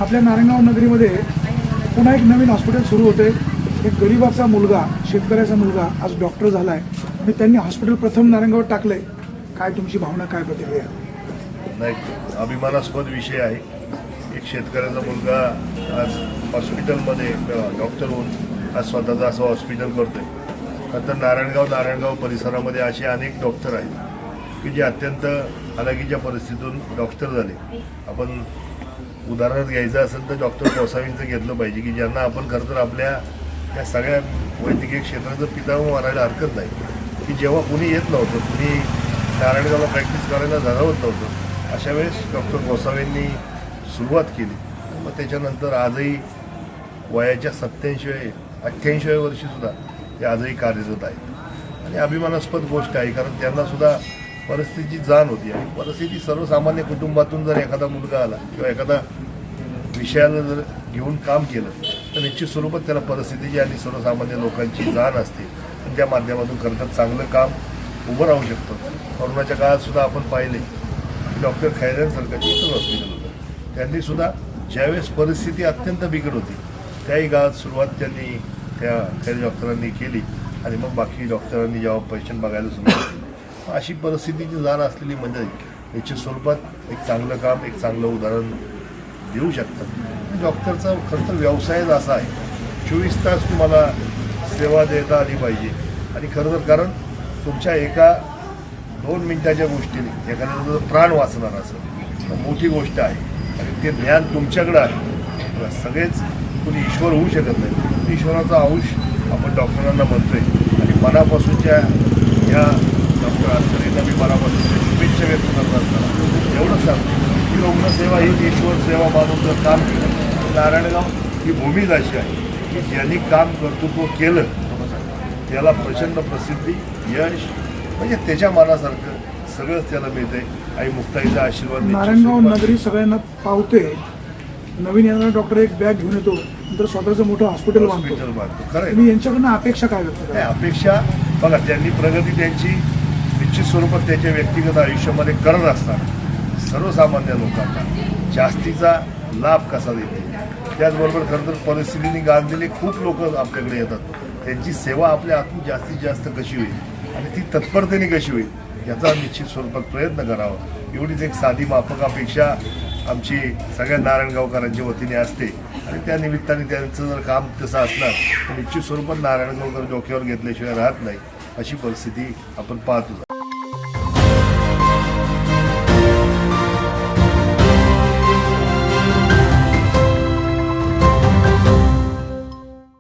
आपल्या नारायणगाव नगरीमध्ये पुन्हा एक नवीन हॉस्पिटल सुरू होते। एक गरीबाचा मुलगा, शेतकऱ्याचा मुलगा आज डॉक्टर झाला आहे आणि त्यांनी हॉस्पिटल प्रथम नारायणगावात टाकलंय। काय तुमची भावना, काय प्रतिक्रिया? नाही, अभिमानास्पद विषय आहे। एक शेतकऱ्याचा मुलगा आज हॉस्पिटलमध्ये डॉक्टर होऊन आज स्वतःचं असं हॉस्पिटल करतोय। खरं तर नारायणगाव परिसरामध्ये असे अनेक डॉक्टर आहेत की जे अत्यंत हलाखीच्या परिस्थितीतून डॉक्टर झाले। आपण उदाहरण घ्यायचं असेल तर डॉक्टर गोसावींचं घेतलं पाहिजे की ज्यांना आपण खरं तर आपल्या या सगळ्या वैद्यकीय क्षेत्राचं पितामह मानायला हरकत नाही की जेव्हा कुणी येत नव्हतं, कुणी नारायणगावला प्रॅक्टिस करायला जाणवत नव्हतं, अशा वेळेस डॉक्टर गोसावींनी सुरुवात केली। मग त्याच्यानंतर आजही वयाच्या 87-88व्या वर्षीसुद्धा ते आजही कार्यरत आहेत आणि अभिमानास्पद गोष्ट आहे। कारण त्यांनासुद्धा परिस्थितीची जाण होती आणि परिस्थिती सर्वसामान्य कुटुंबातून जर एखादा मुलगा आला किंवा एखादा विषयाला जर घेऊन काम केलं तर निश्चित स्वरूपात त्याला परिस्थितीची आणि सर्वसामान्य लोकांची जाण असते आणि त्या माध्यमातून खरं तर चांगलं काम उभं राहू शकतं। कोरोनाच्या काळात सुद्धा आपण पाहिले डॉक्टर खैऱ्यांसारखं एकच हॉस्पिटल होतं, त्यांनीसुद्धा ज्यावेळेस परिस्थिती अत्यंत बिकट होती त्याही काळात सुरुवात त्यांनी त्या खैरे डॉक्टरांनी केली आणि मग बाकी डॉक्टरांनी जेव्हा पेशंट बघायला सुरुवात केली, अशी परिस्थितीची जाण असलेली म्हणजे निश्चित स्वरूपात एक चांगलं काम, एक चांगलं उदाहरण देऊ शकतात। डॉक्टरचा खरं तर व्यवसायच असा आहे, 24 तास तुम्हाला सेवा देता आली पाहिजे आणि खरं तर कारण तुमच्या एका 2 मिनिटाच्या गोष्टीने एखाद्याचं प्राण वाचणार असं तर मोठी गोष्ट आहे आणि ते ज्ञान तुमच्याकडं आहे। सगळेच कोणी ईश्वर होऊ शकत नाही, ईश्वराचा अंश आपण डॉक्टरांना म्हणतोय आणि मनापासूनच्या या डॉक्टर आजकरींना मी मनापासून शुभेच्छा व्यक्त करत असताना एवढंच सांगतो की रुग्णसेवा ही ईश्वर सेवा मानून जर काम केलं, नारायणगाव ही भूमीच अशी आहे की ज्यांनी काम कर्तृत्व केलं त्याला प्रचंड प्रसिद्धी, यश म्हणजे त्याच्या मनासारखं सगळंच त्याला मिळतंय आणि मुक्ताईचा आशीर्वाद। नारायणगाव नगरी सगळ्यांना पावते। नवीन येणारा डॉक्टर एक बॅग घेऊन येतो, नंतर स्वतःचं मोठं हॉस्पिटल बांधतो। खरं मी यांच्याकडनं अपेक्षा काय व्यक्त करतो? अपेक्षा बघा, त्यांनी प्रगती त्यांची निश्चित स्वरूपात त्याच्या व्यक्तिगत आयुष्यामध्ये करत असताना सर्वसामान्य लोकांना जास्तीचा लाभ कसा देते, त्याचबरोबर खरं तर परिस्थितीने गांधलेले खूप लोक आपल्याकडे येतात, त्यांची सेवा आपल्या हातून जास्तीत जास्त कशी होईल आणि ती तत्परतेने कशी होईल याचा निश्चित स्वरूपात प्रयत्न करावा। एवढीच एक साधी माफक अपेक्षा आमची सगळ्या नारायणगावकरांच्या वतीने असते आणि त्या निमित्ताने त्यांचं जर काम तसं असणार तर निश्चित स्वरूपात नारायणगावकर डोक्यावर घेतल्याशिवाय राहत नाही, अशी परिस्थिती आपण पाहतो।